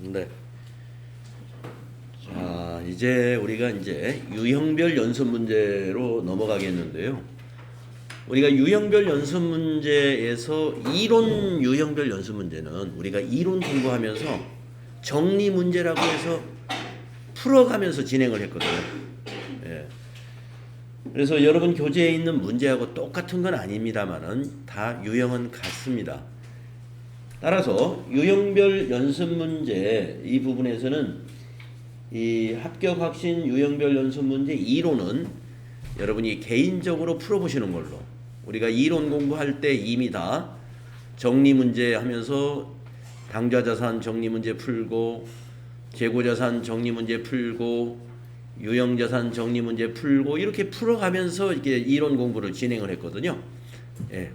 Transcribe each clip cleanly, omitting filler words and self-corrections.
네. 자, 이제 우리가 이제 유형별 연습 문제로 넘어가겠는데요. 우리가 유형별 연습 문제에서 이론 유형별 연습 문제는 우리가 이론 공부하면서 정리 문제라고 해서 풀어가면서 진행을 했거든요. 예. 그래서 여러분 교재에 있는 문제하고 똑같은 건 아닙니다만은 다 유형은 같습니다. 따라서 유형별 연습 문제 이 부분에서는 이 합격 확신 유형별 연습 문제 이론은 여러분이 개인적으로 풀어보시는 걸로, 우리가 이론 공부할 때 이미 다 정리 문제 하면서 당좌자산 정리 문제 풀고 재고자산 정리 문제 풀고 유형자산 정리 문제 풀고 이렇게 풀어가면서 이렇게 이론 공부를 진행을 했거든요. 예.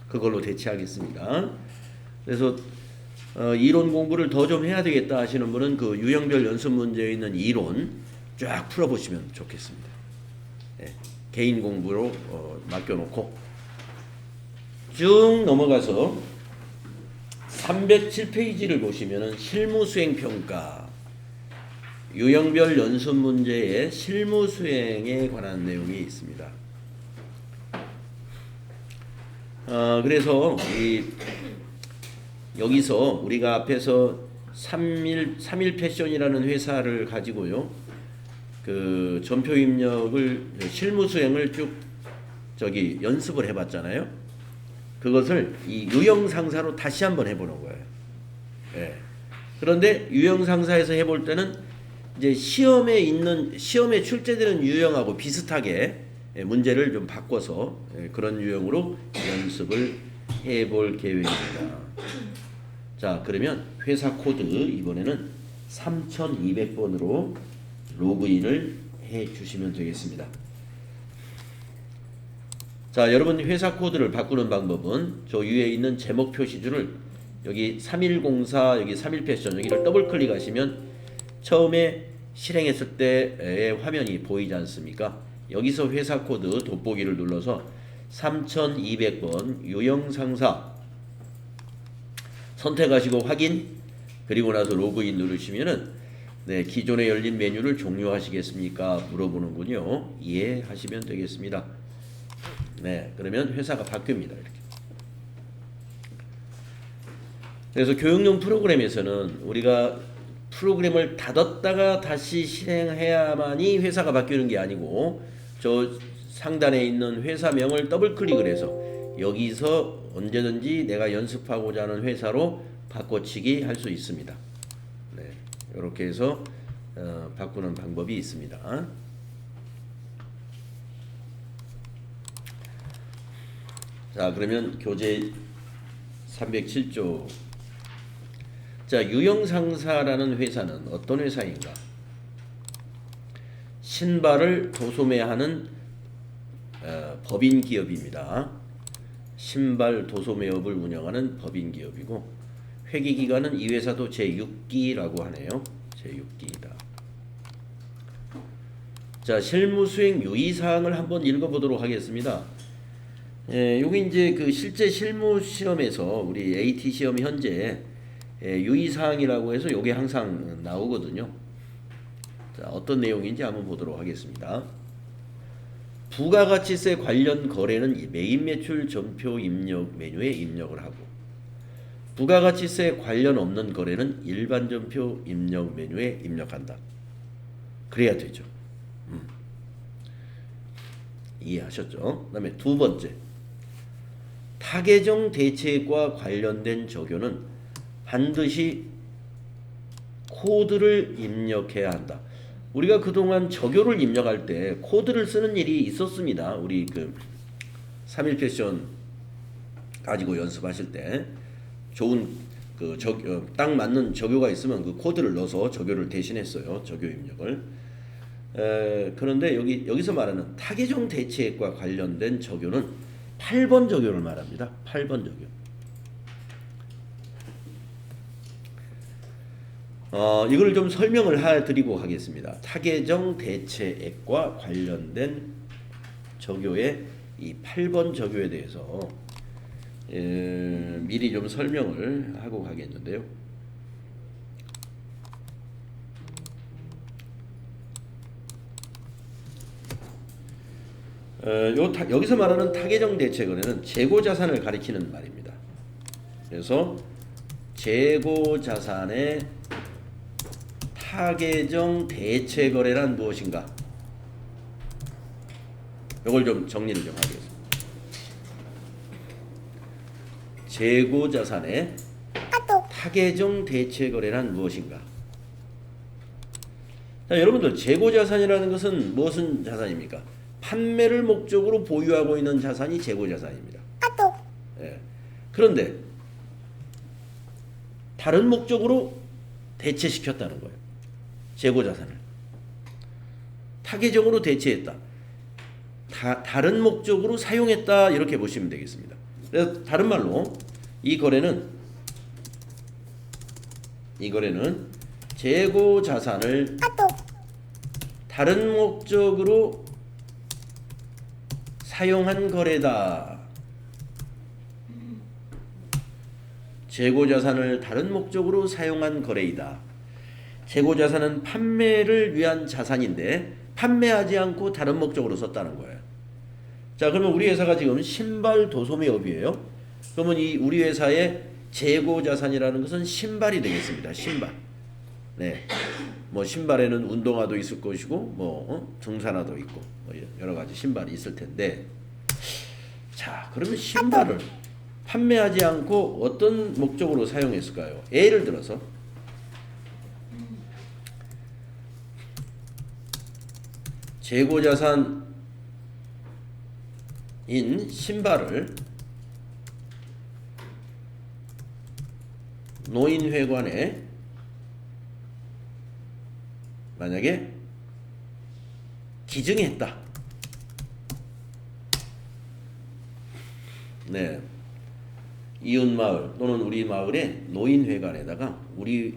그걸로 대체하겠습니다. 그래서 이론 공부를 더 좀 해야 되겠다 하시는 분은 그 유형별 연습 문제에 있는 이론 쫙 풀어보시면 좋겠습니다. 예. 개인 공부로 맡겨놓고 쭉 넘어가서 307페이지를 보시면은 실무수행평가 유형별 연습 문제의 실무수행에 관한 내용이 있습니다. 그래서 여기서 우리가 앞에서 3일 패션이라는 회사를 가지고요, 그 전표 입력을 실무 수행을 쭉 연습을 해봤잖아요. 그것을 이 유형 상사로 다시 한번 해보는 거예요. 예. 그런데 유형 상사에서 해볼 때는 이제 시험에 출제되는 유형하고 비슷하게 문제를 좀 바꿔서 그런 유형으로 연습을 해볼 계획입니다. 자, 그러면 회사 코드 이번에는 3200번으로 로그인을 해 주시면 되겠습니다. 자, 여러분 회사 코드를 바꾸는 방법은 저 위에 있는 제목 표시줄을 여기 3104 여기 31패션 여기를 더블 클릭하시면 처음에 실행했을 때의 화면이 보이지 않습니까? 여기서 회사 코드 돋보기를 눌러서 3200번 유형상사 선택하시고 확인, 그리고 나서 로그인 누르시면은 기존에 열린 메뉴를 종료하시겠습니까? 물어보는군요. 예 하시면 되겠습니다. 네, 그러면 회사가 바뀝니다. 이렇게. 그래서 교육용 프로그램에서는 우리가 프로그램을 닫았다가 다시 실행해야만이 회사가 바뀌는 게 아니고 저 상단에 있는 회사명을 더블 클릭을 해서 여기서 언제든지 내가 연습하고자 하는 회사로 바꿔치기 할 수 있습니다. 네, 이렇게 해서 바꾸는 방법이 있습니다. 자, 그러면 교재 307조. 자, 유형상사라는 회사는 어떤 회사인가? 신발을 도소매하는 법인 기업입니다. 신발 도소매업을 운영하는 법인 기업이고, 회계 기간은 이 회사도 제6기라고 하네요. 제6기이다. 자, 실무수행 유의사항을 한번 읽어보도록 하겠습니다. 여기 이제 그 실제 실무 시험에서 우리 AT 시험 현재 유의사항이라고 해서 요게 항상 나오거든요. 자, 어떤 내용인지 한번 보도록 하겠습니다. 부가가치세 관련 거래는 매입 매출 전표 입력 메뉴에 입력을 하고, 부가가치세 관련 없는 거래는 일반 전표 입력 메뉴에 입력한다. 그래야 되죠. 이해하셨죠? 그 다음에 두 번째, 타계정 대책과 관련된 적용은 반드시 코드를 입력해야 한다. 우리가 그동안 적요를 입력할 때 코드를 쓰는 일이 있었습니다. 우리 그 3일 패션 가지고 연습하실 때 좋은 그 딱 맞는 적요가 있으면 그 코드를 넣어서 적요를 대신했어요. 적요 입력을. 그런데 여기서 말하는 타계정 대책과 관련된 적요는 8번 적요를 말합니다. 8번 적요. 이걸 좀 설명을 드리고 하겠습니다. 타계정 대체액과 관련된 적요의 이 8번 적요에 대해서 미리 좀 설명을 하고 가겠는데요. 여기서 말하는 타계정 대체거래는 재고자산을 가리키는 말입니다. 그래서 재고자산의 타계정 대체거래란 무엇인가? 이걸 좀 정리를 좀 하겠습니다. 재고자산의 타계정 대체거래란 무엇인가? 자, 여러분들 재고자산이라는 것은 무슨 자산입니까? 판매를 목적으로 보유하고 있는 자산이 재고자산입니다. 예. 그런데 다른 목적으로 대체시켰다는 거예요. 재고자산을 타계정으로 대체했다. 다른 목적으로 사용했다 이렇게 보시면 되겠습니다. 그래서 다른 말로 이 거래는 재고자산을 다른 목적으로 사용한 거래다. 재고자산을 다른 목적으로 사용한 거래이다. 재고자산은 판매를 위한 자산인데 판매하지 않고 다른 목적으로 썼다는 거예요. 자, 그러면 우리 회사가 지금 신발 도소매업이에요. 그러면 이 우리 회사의 재고자산이라는 것은 신발이 되겠습니다. 신발. 네. 뭐 신발에는 운동화도 있을 것이고 뭐 등산화도 있고 뭐 여러 가지 신발이 있을 텐데, 자, 그러면 신발을 판매하지 않고 어떤 목적으로 사용했을까요? 예를 들어서 재고자산인 신발을 노인회관에 만약에 기증했다. 네. 이웃마을 또는 우리 마을의 노인회관에다가 우리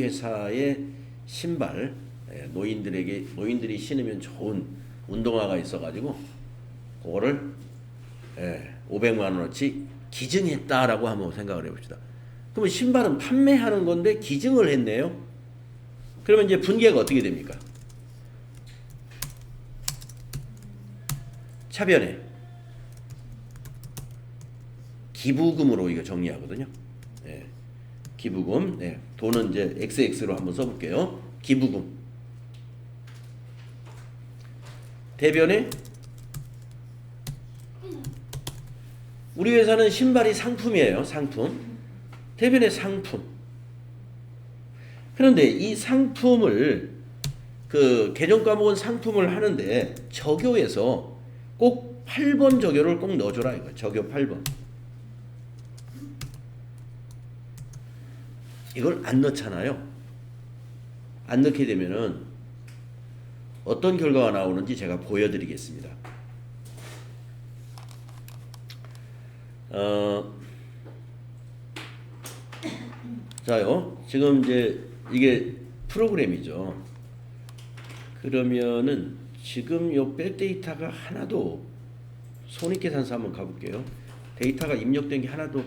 회사의 신발, 노인들이 신으면 좋은 운동화가 있어가지고 그거를 500만 원어치 기증했다라고 한번 생각을 해봅시다. 그러면 신발은 판매하는 건데 기증을 했네요. 그러면 이제 분계가 어떻게 됩니까? 차변에 기부금으로 이거 정리하거든요. 네. 기부금. 네. 돈은 이제 XX로 한번 써볼게요. 기부금. 대변에 우리 회사는 신발이 상품이에요. 상품. 대변에 상품. 그런데 이 상품을 개정 과목은 상품을 하는데 저교에서 꼭 8번 저교를 꼭 넣어줘라 이거. 저교 8번. 이걸 안 넣잖아요. 안 넣게 되면은 어떤 결과가 나오는지 제가 보여드리겠습니다. 자요. 지금 이제 이게 프로그램이죠. 그러면은 지금 요 백데이터가 하나도 손익계산서 한번 가볼게요. 데이터가 입력된 게 하나도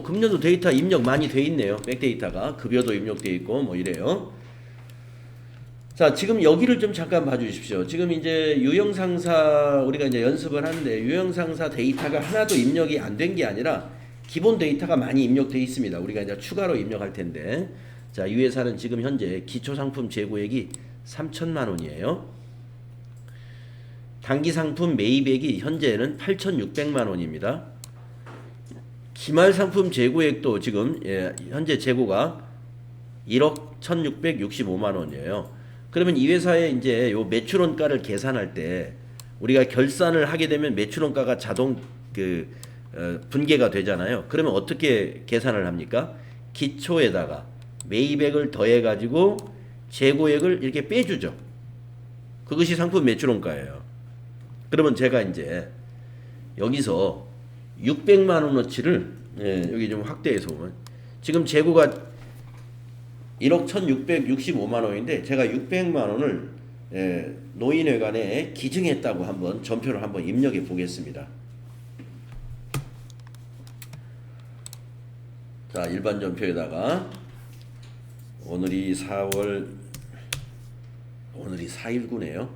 금년도 데이터 입력 많이 돼 있네요. 백데이터가 급여도 입력돼 있고 뭐 이래요. 자, 지금 여기를 좀 잠깐 봐주십시오. 지금 이제 유형상사 우리가 이제 연습을 하는데 유형상사 데이터가 하나도 입력이 안 된 게 아니라 기본 데이터가 많이 입력돼 있습니다. 우리가 이제 추가로 입력할 텐데, 자, 이 회사는 지금 현재 기초상품 재고액이 3천만 원이에요. 단기상품 매입액이 현재는 8,600만 원입니다. 기말상품 재고액도 지금 현재 재고가 1억 1,665만 원이에요. 그러면 이 회사의 이제 요 매출원가를 계산할 때 우리가 결산을 하게 되면 매출원가가 자동 분계가 되잖아요. 그러면 어떻게 계산을 합니까? 기초에다가 매입액을 더해 가지고 재고액을 이렇게 빼주죠. 그것이 상품 매출원가예요. 그러면 제가 이제 여기서 600만 원어치를 여기 좀 확대해서 보면 지금 재고가 1억 1,665만 원인데 제가 600만 원을 노인회관에 기증했다고 한번 전표를 한번 입력해 보겠습니다. 자, 일반 전표에다가 오늘이 4일구네요.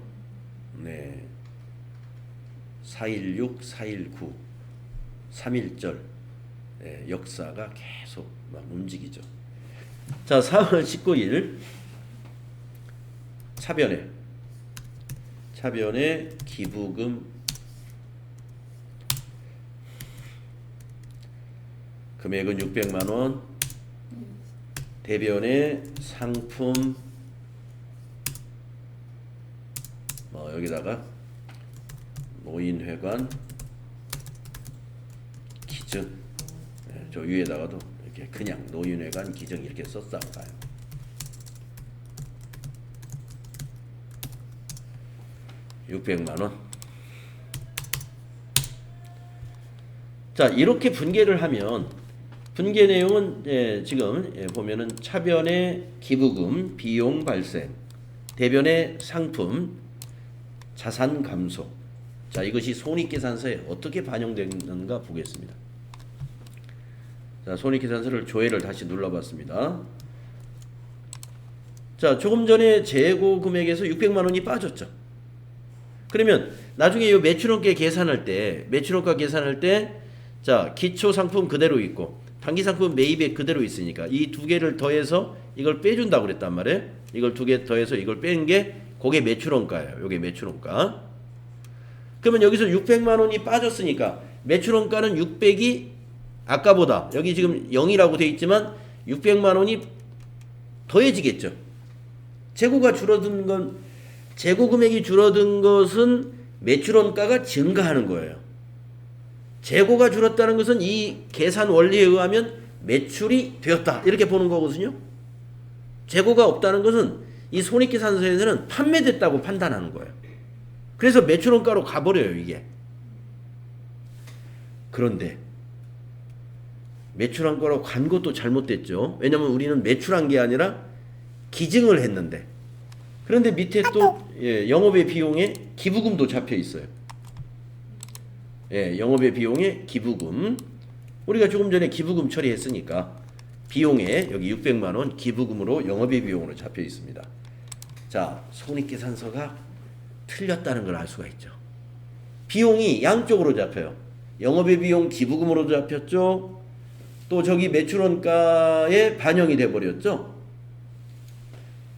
네. 4.16, 4.19, 3.1절 역사가 계속 막 움직이죠. 자, 4월 19일 차변에 기부금 금액은 600만 원, 대변에 상품 여기다가 노인회관 기증, 저 위에다가도 이렇게 그냥 노인회관 기증 이렇게 썼어 봐요. $600만. 자, 이렇게 분개를 하면 분개 내용은 지금 보면은 차변의 기부금, 비용 발생, 대변의 상품, 자산 감소. 자, 이것이 손익계산서에 어떻게 반영되는가 보겠습니다. 자, 손익계산서를 조회를 다시 눌러봤습니다. 자, 조금 전에 재고 금액에서 600만 원이 빠졌죠. 그러면 나중에 이 매출원가 계산할 때 자, 기초 상품 그대로 있고 단기 상품 매입액 그대로 있으니까 이 두 개를 더해서 이걸 빼준다고 그랬단 말이에요. 이걸 두 개 더해서 이걸 뺀 게 그게 매출원가예요. 요게 매출원가. 그러면 여기서 600만 원이 빠졌으니까 매출원가는 600이 아까보다 여기 지금 0이라고 돼 있지만 600만 원이 더해지겠죠. 재고 금액이 줄어든 것은 매출원가가 증가하는 거예요. 재고가 줄었다는 것은 이 계산 원리에 의하면 매출이 되었다 이렇게 보는 거거든요. 재고가 없다는 것은 이 손익계산서에서는 판매됐다고 판단하는 거예요. 그래서 매출원가로 가버려요 이게. 그런데 매출원가로 간 것도 잘못됐죠. 왜냐하면 우리는 매출한 게 아니라 기증을 했는데. 그런데 밑에 또 영업의 비용에 기부금도 잡혀 있어요. 영업의 비용에 기부금. 우리가 조금 전에 기부금 처리했으니까 비용에 여기 600만 원 기부금으로 영업의 비용으로 잡혀 있습니다. 자, 손익계산서가 틀렸다는 걸 알 수가 있죠. 비용이 양쪽으로 잡혀요. 영업의 비용 기부금으로 잡혔죠. 또 저기 매출원가에 반영이 돼 버렸죠.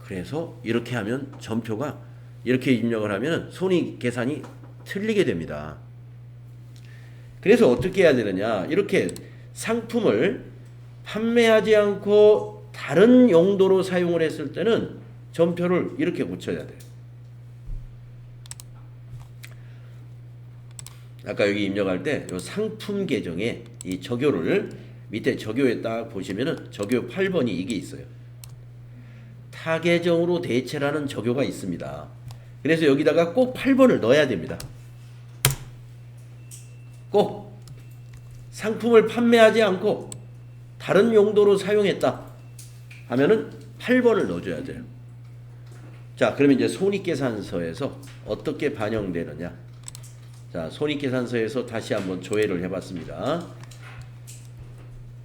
그래서 이렇게 하면 전표가 이렇게 입력을 하면 손익계산이 틀리게 됩니다. 그래서 어떻게 해야 되느냐? 이렇게 상품을 판매하지 않고 다른 용도로 사용을 했을 때는 전표를 이렇게 고쳐야 돼요. 아까 여기 입력할 때 이 상품 계정에 이 적요를 밑에 적요에 딱 보시면은 적요 8번이 이게 있어요. 타 계정으로 대체라는 적요가 있습니다. 그래서 여기다가 꼭 8번을 넣어야 됩니다. 꼭 상품을 판매하지 않고 다른 용도로 사용했다 하면은 8번을 넣어줘야 돼요. 자, 그러면 이제 손익계산서에서 어떻게 반영되느냐? 자, 손익계산서에서 다시 한번 조회를 해봤습니다.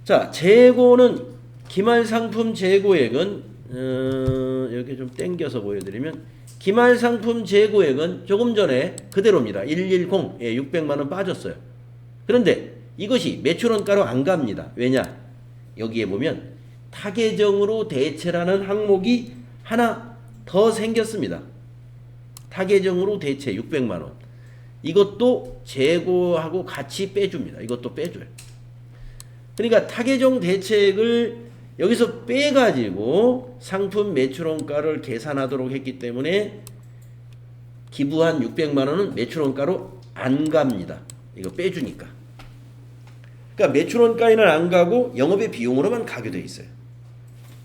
자, 재고는 기말상품 재고액은 이렇게 좀 땡겨서 보여드리면 기말상품 재고액은 조금 전에 그대로입니다. 110, 600만 원 빠졌어요. 그런데 이것이 매출원가로 안 갑니다. 왜냐? 여기에 보면 타계정으로 대체라는 항목이 하나 더 생겼습니다. 타계정으로 대체 600만 원. 이것도 재고하고 같이 빼줍니다. 이것도 빼줘요. 그러니까 타계정 대책을 여기서 빼가지고 상품 매출원가를 계산하도록 했기 때문에 기부한 600만 원은 매출원가로 안 갑니다. 이거 빼주니까. 그러니까 매출원가에는 안 가고 영업의 비용으로만 가게 돼 있어요.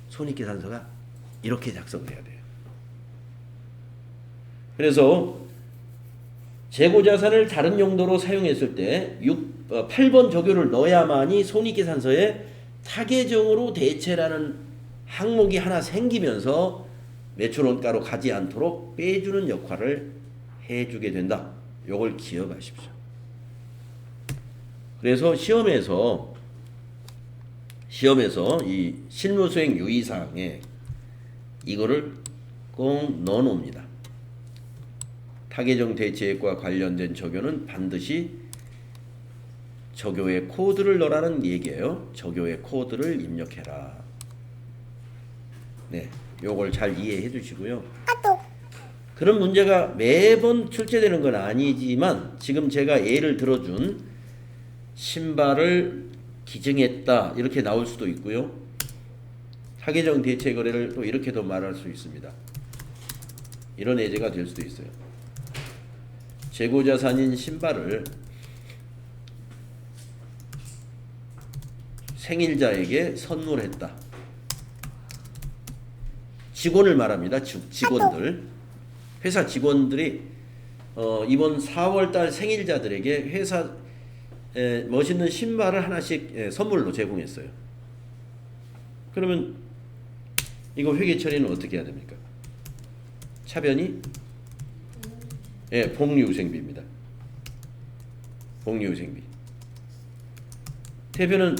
손익계산서가 이렇게 작성돼야 돼요. 그래서 재고자산을 다른 용도로 사용했을 때 8번 적요를 넣어야만이 손익계산서에 타계정으로 대체라는 항목이 하나 생기면서 매출원가로 가지 않도록 빼주는 역할을 해주게 된다. 이걸 기억하십시오. 그래서 시험에서 이 실무수행 유의사항에 이거를 꼭 넣어놓습니다. 타개정 대체액과 관련된 적요는 반드시 적요의 코드를 넣으라는 얘기예요. 적요의 코드를 입력해라. 네, 요걸 잘 이해해 주시고요. 그런 문제가 매번 출제되는 건 아니지만 지금 제가 예를 들어준 신발을 기증했다 이렇게 나올 수도 있고요. 타개정 대체 거래를 또 이렇게도 말할 수 있습니다. 이런 예제가 될 수도 있어요. 재고자산인 신발을 생일자에게 선물했다. 직원을 말합니다. 직원들. 회사 직원들이 이번 4월달 생일자들에게 회사 멋있는 신발을 하나씩 선물로 제공했어요. 그러면 이거 회계 처리는 어떻게 해야 됩니까? 차변이 복리후생비입니다. 복리후생비. 대변은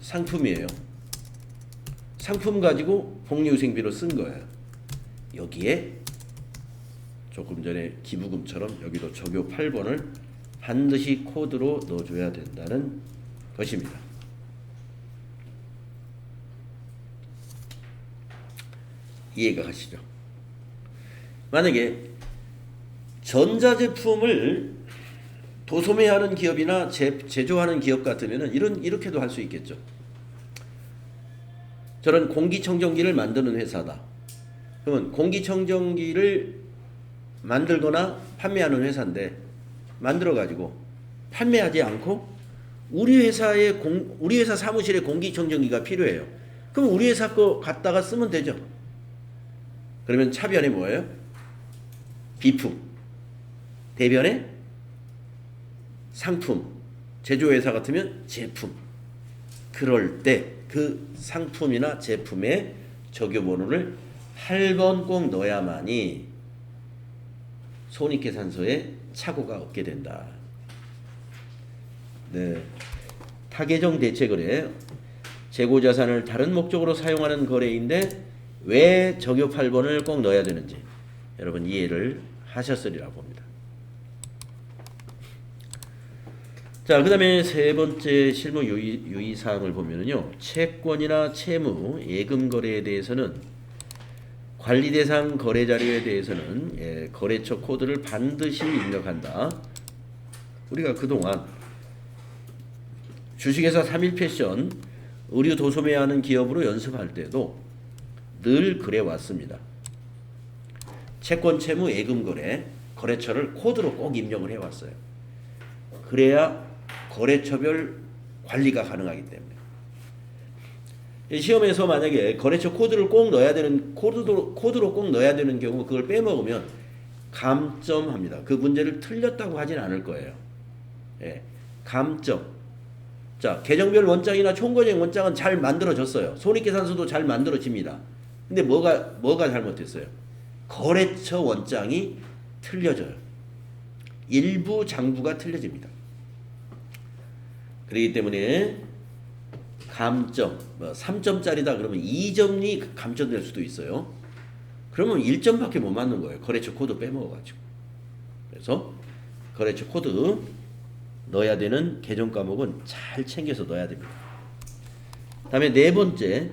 상품이에요. 상품 가지고 복리후생비로 쓴 거예요. 여기에 조금 전에 기부금처럼 여기도 적요 8번을 반드시 코드로 넣어줘야 된다는 것입니다. 이해가 가시죠? 만약에 전자제품을 도소매하는 기업이나 제조하는 기업 같으면 이렇게도 할 수 있겠죠. 저는 공기청정기를 만드는 회사다. 그러면 공기청정기를 만들거나 판매하는 회사인데 만들어가지고 판매하지 않고 우리 회사 사무실에 공기청정기가 필요해요. 그럼 우리 회사 거 갖다가 쓰면 되죠. 그러면 차변에 뭐예요? 비품. 대변에 상품. 제조회사 같으면 제품. 그럴 때 그 상품이나 제품의 적요번호를 8번 꼭 넣어야만이 손익계산서에 착오가 없게 된다. 네. 타개정 대체거래. 재고자산을 다른 목적으로 사용하는 거래인데 왜 적요 8번을 꼭 넣어야 되는지 여러분 이해를 하셨으리라 봅니다. 자, 그 다음에 세 번째 실무 유의사항을 보면은요, 채권이나 채무, 예금 거래에 대해서는 관리 대상 거래 자료에 대해서는 거래처 코드를 반드시 입력한다. 우리가 그동안 주식회사 3일패션, 의류 도소매하는 기업으로 연습할 때도 늘 그래 왔습니다. 채권, 채무, 예금 거래, 거래처를 코드로 꼭 입력을 해왔어요. 그래야 거래처별 관리가 가능하기 때문에. 시험에서 만약에 거래처 코드를 꼭 넣어야 되는 코드로 꼭 넣어야 되는 경우 그걸 빼먹으면 감점합니다. 그 문제를 틀렸다고 하진 않을 거예요. 감점. 자, 계정별 원장이나 총거래 원장은 잘 만들어졌어요. 손익계산서도 잘 만들어집니다. 근데 뭐가 잘못됐어요? 거래처 원장이 틀려져요. 일부 장부가 틀려집니다. 그렇기 때문에 감점, 3점짜리다 그러면 2점이 감점될 수도 있어요. 그러면 1점밖에 못 맞는 거예요. 거래처 코드 빼먹어가지고. 그래서 거래처 코드 넣어야 되는 계정 과목은 잘 챙겨서 넣어야 됩니다. 다음에 네 번째,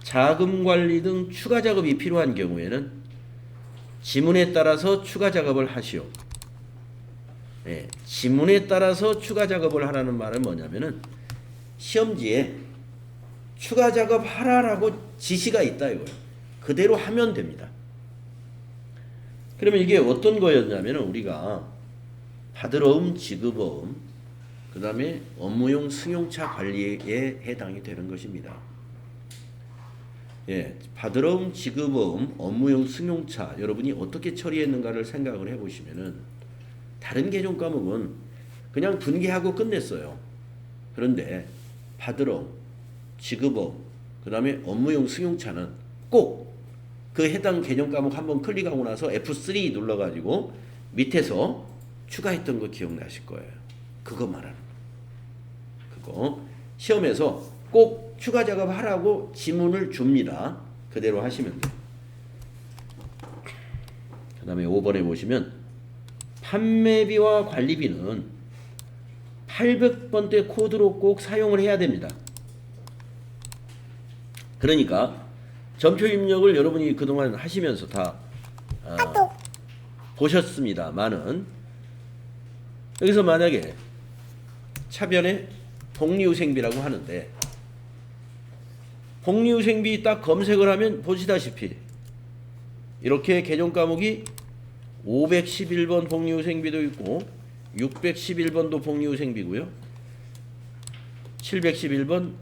자금 관리 등 추가 작업이 필요한 경우에는 지문에 따라서 추가 작업을 하시오. 지문에 따라서 추가 작업을 하라는 말은 뭐냐면은 시험지에 추가 작업 하라라고 지시가 있다 이거예요. 그대로 하면 됩니다. 그러면 이게 어떤 거였냐면은 우리가 받으러움, 지급어음, 그 다음에 업무용 승용차 관리에 해당이 되는 것입니다. 받으러움, 지급어음, 업무용 승용차 여러분이 어떻게 처리했는가를 생각을 해보시면은 다른 계정 과목은 그냥 분개하고 끝냈어요. 그런데 받으러움, 지급어음, 그 다음에 업무용 승용차는 꼭 그 해당 계정 과목 한번 클릭하고 나서 F3 눌러가지고 밑에서 추가했던 거 기억나실 거예요. 그거 말하는 거. 그거 시험에서 꼭 추가 작업하라고 지문을 줍니다. 그대로 하시면 돼요. 그 다음에 5번에 보시면 판매비와 관리비는 800번대 코드로 꼭 사용을 해야 됩니다. 그러니까 전표 입력을 여러분이 그동안 하시면서 다 보셨습니다만은 여기서 만약에 차변에 복리후생비라고 하는데 복리후생비 딱 검색을 하면 보시다시피 이렇게 계정 과목이 511번 복리후생비도 있고 611번도 복리후생비고요. 711번,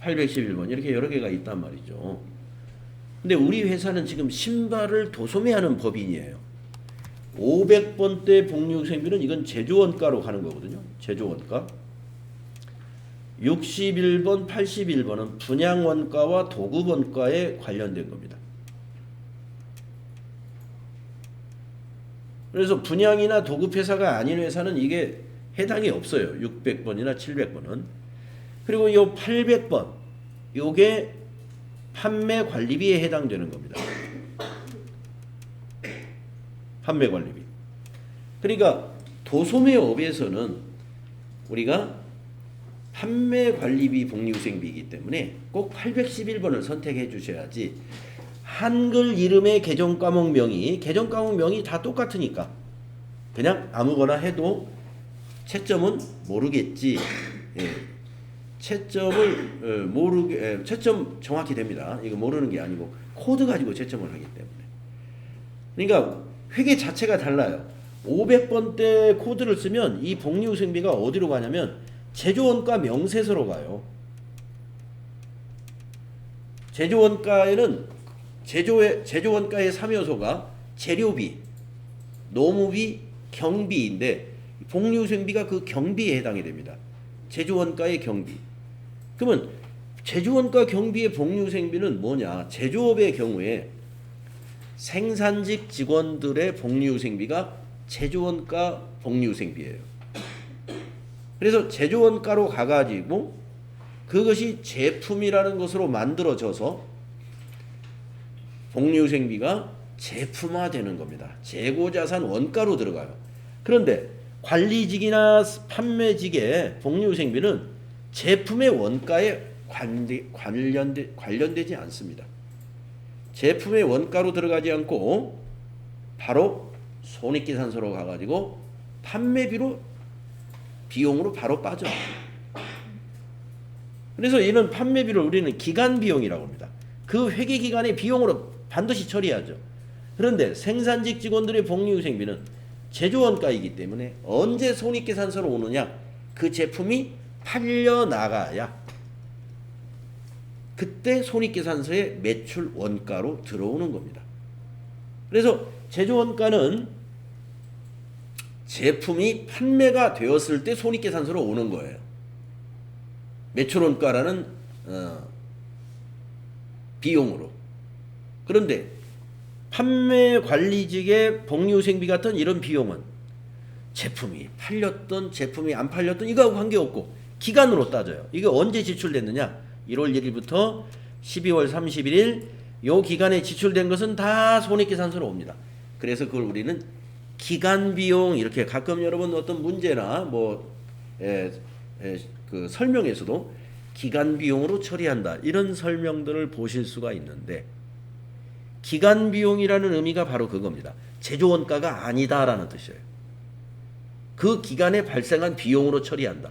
811번 이렇게 여러 개가 있단 말이죠. 근데 우리 회사는 지금 신발을 도소매하는 법인이에요. 500번대 복리후생비는 이건 제조원가로 가는 거거든요. 제조원가. 61번, 81번은 분양원가와 도급원가에 관련된 겁니다. 그래서 분양이나 도급회사가 아닌 회사는 이게 해당이 없어요. 600번이나 700번은. 그리고 이 800번 요게 판매관리비에 해당되는 겁니다. 판매관리비. 그러니까 도소매업에서는 우리가 판매관리비 복리후생비이기 때문에 꼭 811번을 선택해 주셔야지 한글 이름의 계정과목명이 다 똑같으니까 그냥 아무거나 해도 채점은 모르겠지. 예. 채점을 채점 정확히 됩니다. 이거 모르는 게 아니고 코드 가지고 채점을 하기 때문에. 그러니까 회계 자체가 달라요. 500번대 코드를 쓰면 이 복리후생비가 어디로 가냐면 제조원가 명세서로 가요. 제조원가에는 제조원가의 3요소가 재료비, 노무비, 경비인데 복리후생비가 그 경비에 해당이 됩니다. 제조원가의 경비. 그러면 제조원가 경비의 복리후생비는 뭐냐? 제조업의 경우에 생산직 직원들의 복리후생비가 제조원가 복리후생비예요. 그래서 제조원가로 가가지고 그것이 제품이라는 것으로 만들어져서 복리후생비가 제품화되는 겁니다. 재고자산 원가로 들어가요. 그런데 관리직이나 판매직의 복리후생비는 제품의 원가에 관련되지 않습니다. 제품의 원가로 들어가지 않고 바로 손익계산서로 가가지고 판매비로 비용으로 바로 빠져. 그래서 이는 판매비를 우리는 기간비용이라고 합니다. 그 회계기간의 비용으로 반드시 처리하죠. 그런데 생산직 직원들의 복리후생비는 제조원가이기 때문에 언제 손익계산서로 오느냐? 그 제품이 팔려나가야 그때 손익계산서에 매출 원가로 들어오는 겁니다. 그래서 제조원가는 제품이 판매가 되었을 때 손익계산서로 오는 거예요. 매출원가라는 비용으로. 그런데 판매관리직의 복리후생비 같은 이런 비용은 제품이 팔렸던 제품이 안 팔렸던 이거하고 관계없고 기간으로 따져요. 이게 언제 지출됐느냐? 1월 1일부터 12월 31일 요 기간에 지출된 것은 다 손익계산서로 옵니다. 그래서 그걸 우리는 기간비용 이렇게 가끔 여러분 어떤 문제나 그 설명에서도 기간비용으로 처리한다 이런 설명들을 보실 수가 있는데 기간비용이라는 의미가 바로 그겁니다. 제조원가가 아니다라는 뜻이에요. 그 기간에 발생한 비용으로 처리한다.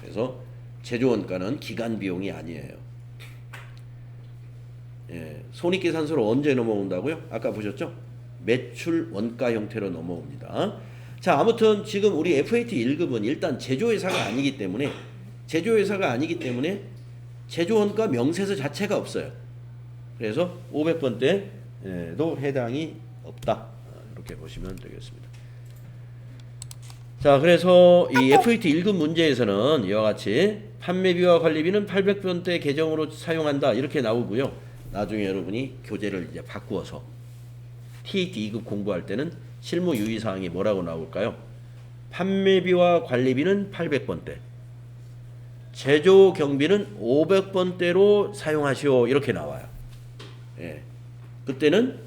그래서 제조원가는 기간비용이 아니에요. 손익계산서로 언제 넘어온다고요? 아까 보셨죠? 매출 원가 형태로 넘어옵니다. 자, 아무튼 지금 우리 FAT 1급은 일단 제조회사가 아니기 때문에 제조원가 명세서 자체가 없어요. 그래서 500번대도 해당이 없다. 이렇게 보시면 되겠습니다. 자, 그래서 이 FAT 1급 문제에서는 이와 같이 판매비와 관리비는 800번대 계정으로 사용한다. 이렇게 나오고요. 나중에 여러분이 교재를 이제 바꾸어서 TAT 2급 공부할 때는 실무 유의사항이 뭐라고 나올까요? 판매비와 관리비는 800번대, 제조 경비는 500번대로 사용하시오. 이렇게 나와요. 예. 그때는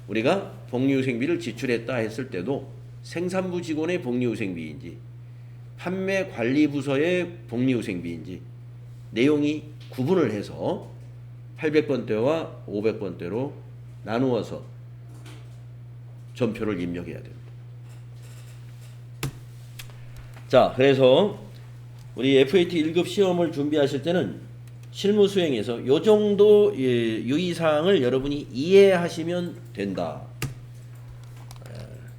우리가 복리후생비를 지출했다 했을 때도 생산부 직원의 복리후생비인지 판매관리부서의 복리후생비인지 내용이 구분을 해서 800번대와 500번대로 나누어서 전표를 입력해야 됩니다. 자, 그래서 우리 FAT 1급 시험을 준비하실 때는 실무 수행에서 요 정도 유의사항을 여러분이 이해하시면 된다.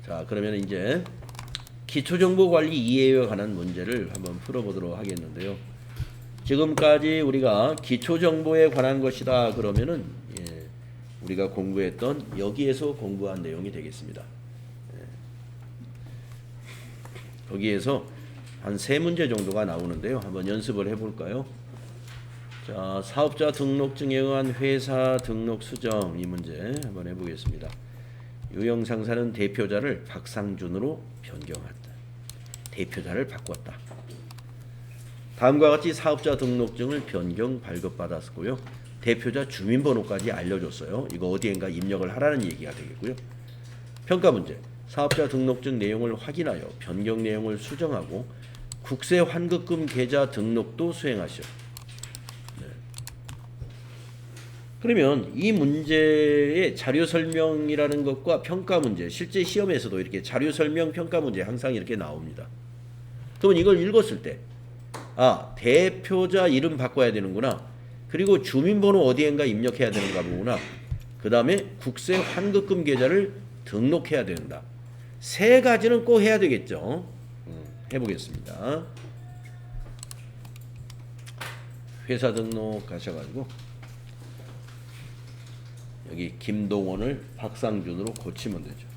자, 그러면 이제 기초정보관리 이해에 관한 문제를 한번 풀어보도록 하겠는데요. 지금까지 우리가 기초정보에 관한 것이다 그러면은 우리가 공부했던 여기에서 공부한 내용이 되겠습니다. 거기에서 한 3문제 정도가 나오는데요. 한번 연습을 해볼까요? 자, 사업자 등록증에 의한 회사 등록 수정 이 문제 한번 해보겠습니다. 유형상사는 대표자를 박상준으로 변경했다. 대표자를 바꿨다. 다음과 같이 사업자 등록증을 변경 발급받았고요. 대표자 주민번호까지 알려줬어요. 이거 어디엔가 입력을 하라는 얘기가 되겠고요. 평가 문제. 사업자 등록증 내용을 확인하여 변경 내용을 수정하고 국세 환급금 계좌 등록도 수행하시오. 네. 그러면 이 문제의 자료 설명이라는 것과 평가 문제, 실제 시험에서도 이렇게 자료 설명, 평가 문제 항상 이렇게 나옵니다. 그러면 이걸 읽었을 때, 아, 대표자 이름 바꿔야 되는구나. 그리고 주민번호 어디엔가 입력해야 되는가 보구나. 그 다음에 국세 환급금 계좌를 등록해야 된다. 3가지는 꼭 해야 되겠죠. 해보겠습니다. 회사 등록 가셔가지고 여기 김동원을 박상준으로 고치면 되죠.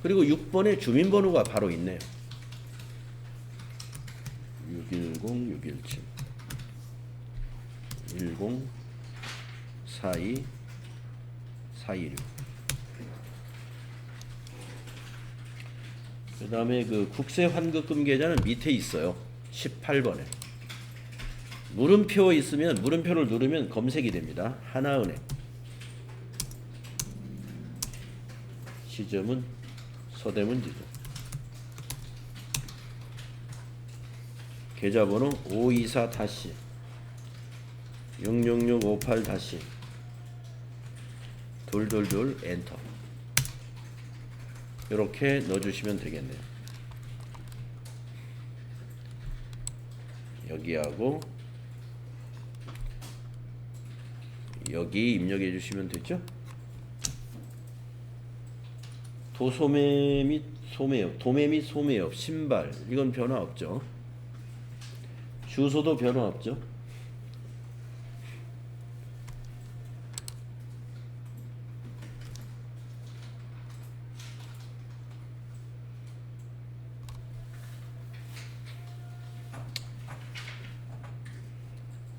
그리고 6번에 주민번호가 바로 있네요. 610, 617, 10, 42, 416. 그 다음에 그 국세 환급금 계좌는 밑에 있어요. 18번에. 물음표 있으면 물음표를 누르면 검색이 됩니다. 하나은행. 시점은 서대문 지점. 계좌번호 524-66658- 돌돌돌 엔터. 이렇게 넣어주시면 되겠네요. 여기하고 여기 입력해 주시면 되죠. 도소매 및 소매업, 도매 및 소매업, 신발 이건 변화 없죠. 주소도 변화 없죠.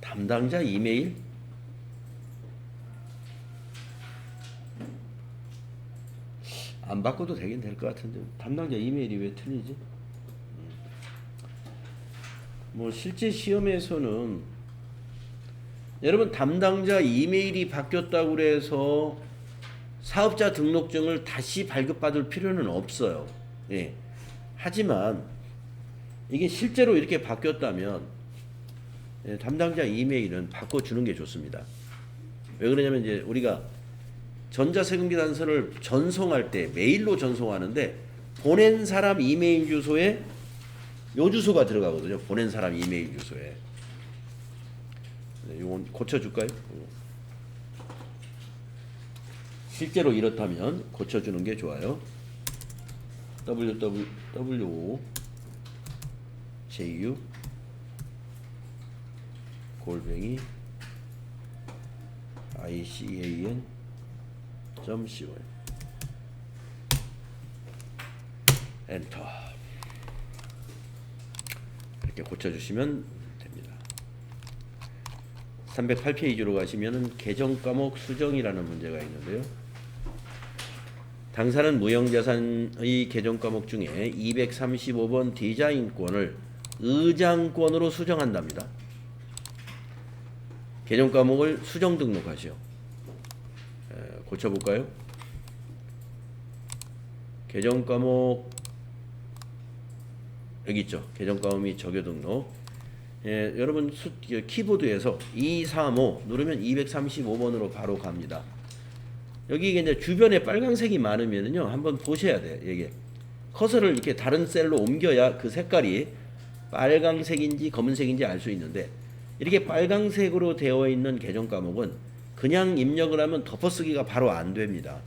담당자 이메일 안 바꿔도 되긴 될 것 같은데 담당자 이메일이 왜 틀리지? 뭐 실제 시험에서는 여러분 담당자 이메일이 바뀌었다고 그래서 사업자 등록증을 다시 발급받을 필요는 없어요. 예. 하지만 이게 실제로 이렇게 바뀌었다면 담당자 이메일은 바꿔주는 게 좋습니다. 왜 그러냐면 이제 우리가 전자세금기 단서를 전송할 때 메일로 전송하는데 보낸 사람 이메일 주소에 요 주소가 들어가거든요. 보낸 사람 이메일 주소에. 이건 고쳐줄까요? 실제로 이렇다면 고쳐주는 게 좋아요. www ju 골뱅이 ican.co 엔터. 이렇게 고쳐주시면 됩니다. 308페이지로 가시면은 계정 과목 수정이라는 문제가 있는데요. 당사는 무형자산의 계정 과목 중에 235번 디자인권을 의장권으로 수정한답니다. 계정 과목을 수정 등록하시오. 고쳐볼까요? 계정 과목 여기 있죠. 계정 과목 및 적요 등록. 예, 여러분 키보드에서 235 누르면 235번으로 바로 갑니다. 여기 이제 주변에 빨간색이 많으면요 한번 보셔야 돼요. 이게 커서를 이렇게 다른 셀로 옮겨야 그 색깔이 빨강색인지 검은색인지 알 수 있는데, 이렇게 빨강색으로 되어 있는 계정 과목은 그냥 입력을 하면 덮어쓰기가 바로 안 됩니다.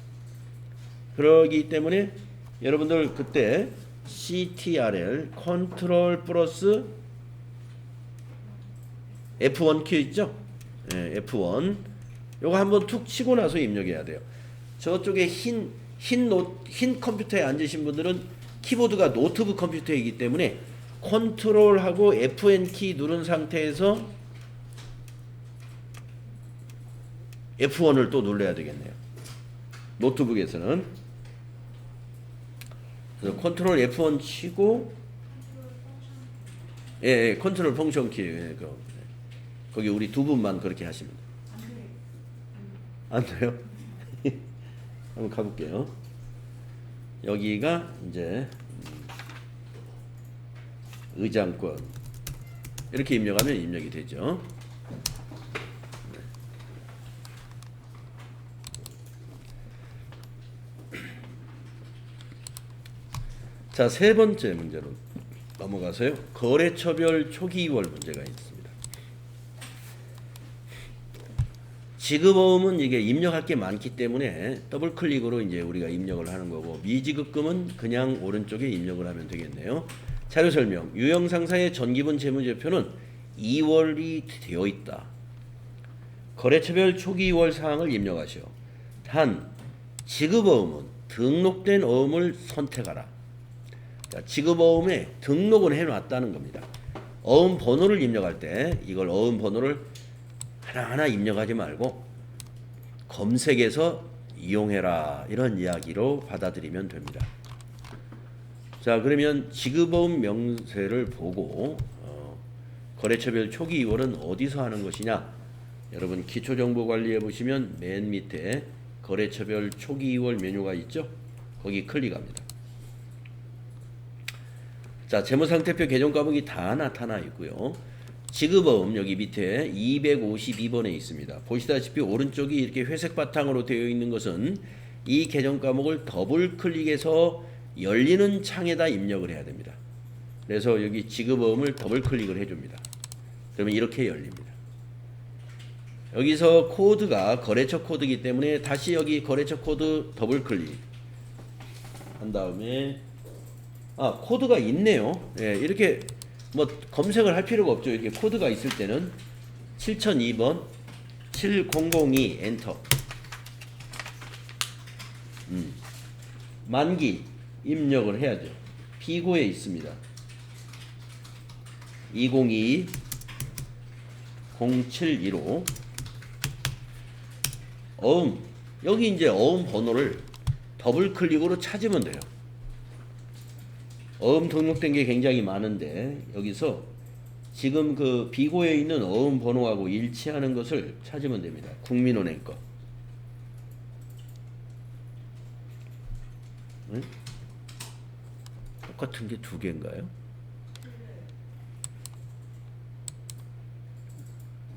그러기 때문에 여러분들 그때 CTRL 컨트롤 플러스 F1 키 있죠? 예, F1 요거 한번 툭 치고 나서 입력해야 돼요. 저쪽에 흰 컴퓨터에 앉으신 분들은 키보드가 노트북 컴퓨터이기 때문에 컨트롤하고 Fn 키 누른 상태에서 F1을 또 눌러야 되겠네요. 노트북에서는. 그래서 컨트롤 F1 치고 예, 컨트롤 펑션 키 거기 우리 두 분만 그렇게 하시면 돼요. 안 돼요? 한번 가볼게요. 여기가 이제 의장권 이렇게 입력하면 입력이 되죠. 자, 세 번째 문제로 넘어가서요. 거래처별 초기이월 문제가 있습니다. 지급어음은 이게 입력할 게 많기 때문에 더블 클릭으로 이제 우리가 입력을 하는 거고, 미지급금은 그냥 오른쪽에 입력을 하면 되겠네요. 자료 설명. 유형 상사의 전기분 재무제표는 2월이 되어 있다. 거래처별 초기 2월 사항을 입력하시오. 단 지급어음은 등록된 어음을 선택하라. 자, 지급어음에 등록은 해놨다는 겁니다. 어음 번호를 입력할 때 이걸 어음 번호를 하나하나 입력하지 말고 검색해서 이용해라, 이런 이야기로 받아들이면 됩니다. 자, 그러면 지급어음 명세를 보고 거래처별 초기 2월은 어디서 하는 것이냐, 여러분 기초정보관리에 보시면 맨 밑에 거래처별 초기 2월 메뉴가 있죠. 거기 클릭합니다. 자, 재무상태표 계정 과목이 다 나타나 있고요. 지급어음 여기 밑에 252번에 있습니다. 보시다시피 오른쪽이 이렇게 회색 바탕으로 되어 있는 것은 이 계정 과목을 더블 클릭해서 열리는 창에다 입력을 해야 됩니다. 그래서 여기 지급어음을 더블 클릭을 해줍니다. 그러면 이렇게 열립니다. 여기서 코드가 거래처 코드이기 때문에 다시 여기 거래처 코드 더블 클릭 한 다음에 코드가 있네요. 예, 이렇게 뭐 검색을 할 필요가 없죠. 이렇게 코드가 있을 때는 7002번 7002 엔터. 만기 입력을 해야죠. 피고에 있습니다. 202 0715 어음, 여기 이제 어음 번호를 더블 클릭으로 찾으면 돼요. 어음 등록된 게 굉장히 많은데 여기서 지금 그 비고에 있는 어음 번호하고 일치하는 것을 찾으면 됩니다. 국민은행 거. 응? 똑같은 게 두 개인가요?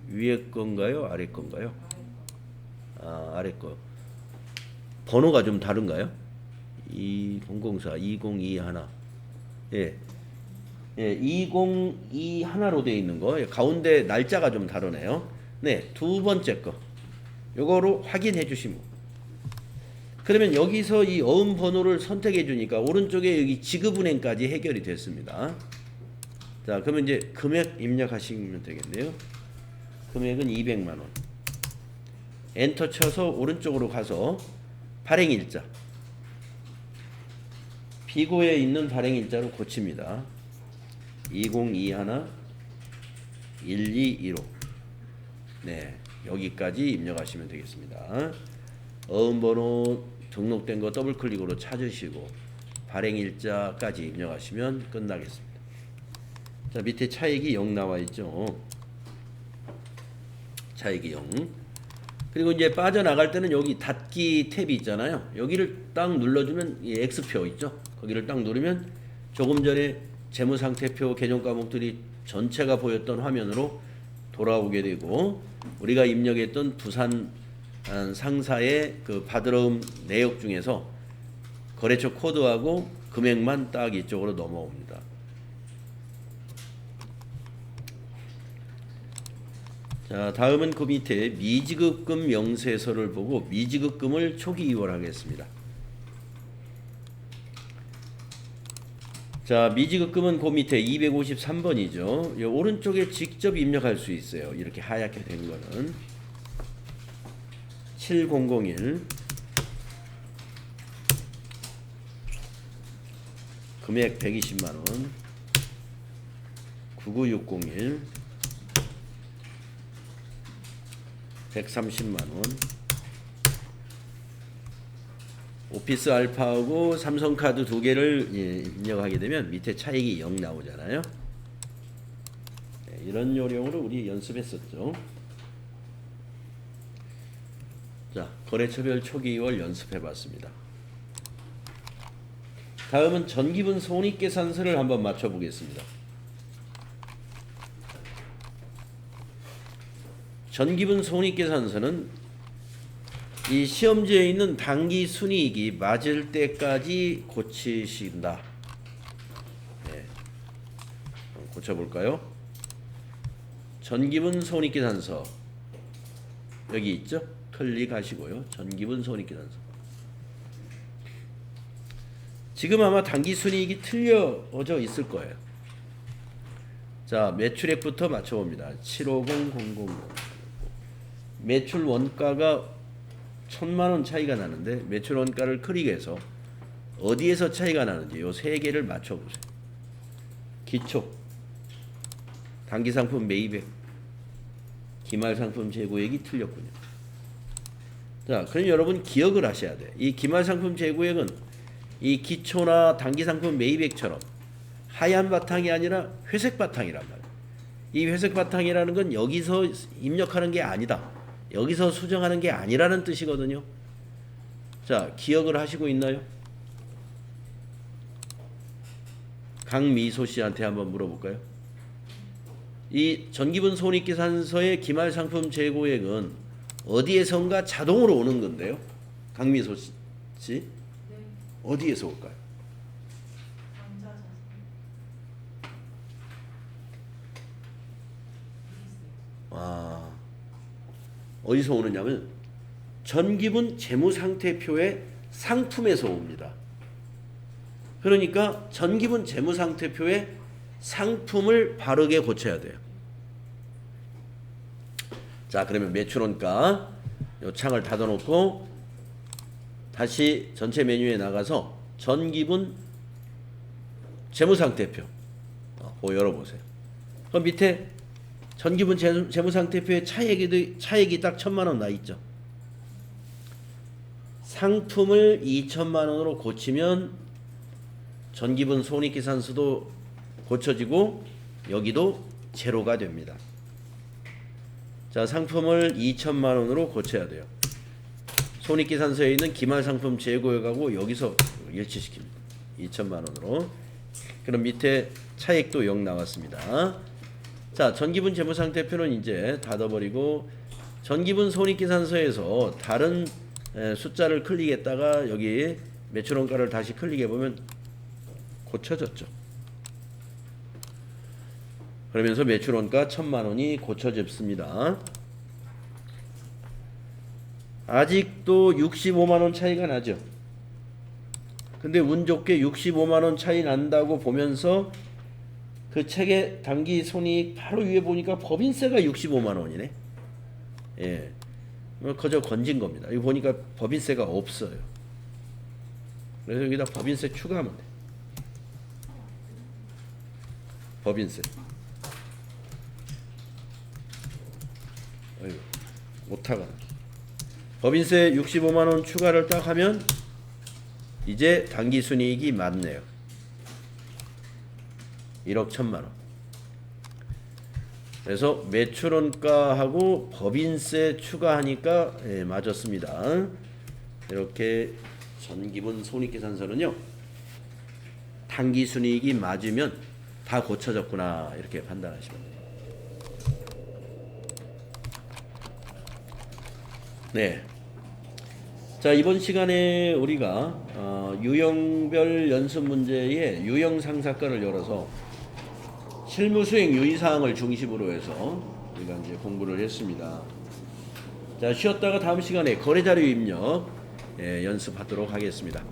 위에 건가요? 아래 건가요? 아래 거. 번호가 좀 다른가요? 2004, 2021. 예. 예, 202 하나로 되어 있는 거. 가운데 날짜가 좀 다르네요. 네, 두 번째 거. 요거로 확인해 주시면. 그러면 여기서 이 어음 번호를 선택해 주니까 오른쪽에 여기 지급은행까지 해결이 됐습니다. 자, 그러면 이제 금액 입력하시면 되겠네요. 금액은 200만 원. 엔터 쳐서 오른쪽으로 가서 발행일자. 비고에 있는 발행일자로 고칩니다. 2021 1215. 네, 여기까지 입력하시면 되겠습니다. 어음번호 등록된 거 더블 클릭으로 찾으시고 발행일자까지 입력하시면 끝나겠습니다. 자, 밑에 차익이 0 나와 있죠. 차익이 0. 그리고 이제 빠져나갈 때는 여기 닫기 탭이 있잖아요. 여기를 딱 눌러주면 이 X표 있죠. 거기를 딱 누르면 조금 전에 재무상태표 개정 과목들이 전체가 보였던 화면으로 돌아오게 되고, 우리가 입력했던 부산 상사의 그 받으러움 내역 중에서 거래처 코드하고 금액만 딱 이쪽으로 넘어옵니다. 자, 다음은 그 밑에 미지급금 명세서를 보고 미지급금을 초기 이월하겠습니다. 자, 미지급금은 그 밑에 253번이죠. 이 오른쪽에 직접 입력할 수 있어요. 이렇게 하얗게 된 거는 7001 금액 120만원 99601 130만원 오피스 알파하고 삼성카드 두 개를 입력하게 되면 밑에 차익이 0 나오잖아요. 네, 이런 요령으로 우리 연습했었죠. 자, 거래처별 초기이월 연습해봤습니다. 다음은 전기분 손익계산서를 한번 맞춰보겠습니다. 전기분 손익계산서는 이 시험지에 있는 당기 순이익이 맞을 때까지 고치신다. 네. 고쳐볼까요? 전기분 손익계산서 여기 있죠? 클릭하시고요. 전기분 손익계산서. 지금 아마 당기 순이익이 틀려져 있을 거예요. 자, 매출액부터 맞춰봅니다. 750,000 매출 원가가 1,000만원 차이가 나는데 매출 원가를 클릭해서 어디에서 차이가 나는지 요 세 개를 맞춰보세요. 기초, 단기상품 매입액, 기말상품 재고액이 틀렸군요. 자, 그럼 여러분 기억을 하셔야 돼. 이 기말상품 재고액은 이 기초나 단기상품 매입액처럼 하얀 바탕이 아니라 회색 바탕이란 말이에요. 이 회색 바탕이라는 건 여기서 입력하는 게 아니다. 여기서 수정하는 게 아니라는 뜻이거든요. 자, 기억을 하시고 있나요? 강미소 씨한테 한번 물어볼까요? 이 전기분 손익계산서의 기말상품 재고액은 어디에선가 자동으로 오는 건데요. 강미소 씨, 네. 어디에서 올까요? 어디서 오느냐면 전기분 재무상태표의 상품에서 옵니다. 그러니까 전기분 재무상태표의 상품을 바르게 고쳐야 돼요. 자, 그러면 매출원가 이 창을 닫아놓고 다시 전체 메뉴에 나가서 전기분 재무상태표 그거 열어보세요. 그럼 밑에 전기분 재무상태표에 차액이 딱 1,000만원 나있죠. 상품을 2,000만원으로 고치면 전기분 손익계산서도 고쳐지고 여기도 제로가 됩니다. 자, 상품을 2,000만원으로 고쳐야 돼요. 손익계산서에 있는 기말상품 재고액하고 여기서 일치시킵니다. 2,000만원으로. 그럼 밑에 차액도 0 나왔습니다. 자, 전기분 재무상태표는 이제 닫아버리고 전기분 손익계산서에서 다른 숫자를 클릭했다가 여기 매출원가를 다시 클릭해보면 고쳐졌죠. 그러면서 매출원가 1,000만원이 고쳐졌습니다. 아직도 65만원 차이가 나죠. 근데 운 좋게 65만원 차이 난다고 보면서 그 책의 당기 손익 바로 위에 보니까 법인세가 65만원이네. 예. 그저 건진 겁니다. 이거 보니까 법인세가 없어요. 그래서 여기다 법인세 추가하면 돼. 법인세. 어이구, 못하가. 법인세 65만원 추가를 딱 하면 이제 당기순이익이 맞네요. 1억 1,000만원. 그래서 매출원가하고 법인세 추가하니까 예, 맞았습니다. 이렇게 전기분 손익계산서는요, 당기순이익이 맞으면 다 고쳐졌구나 이렇게 판단하시면 돼요. 네. 자, 이번 시간에 우리가 유형별 연습 문제의 유형상 사건을 열어서 실무수행 유의사항을 중심으로 해서 우리가 이제 공부를 했습니다. 자, 쉬었다가 다음 시간에 거래자료 입력 연습하도록 하겠습니다.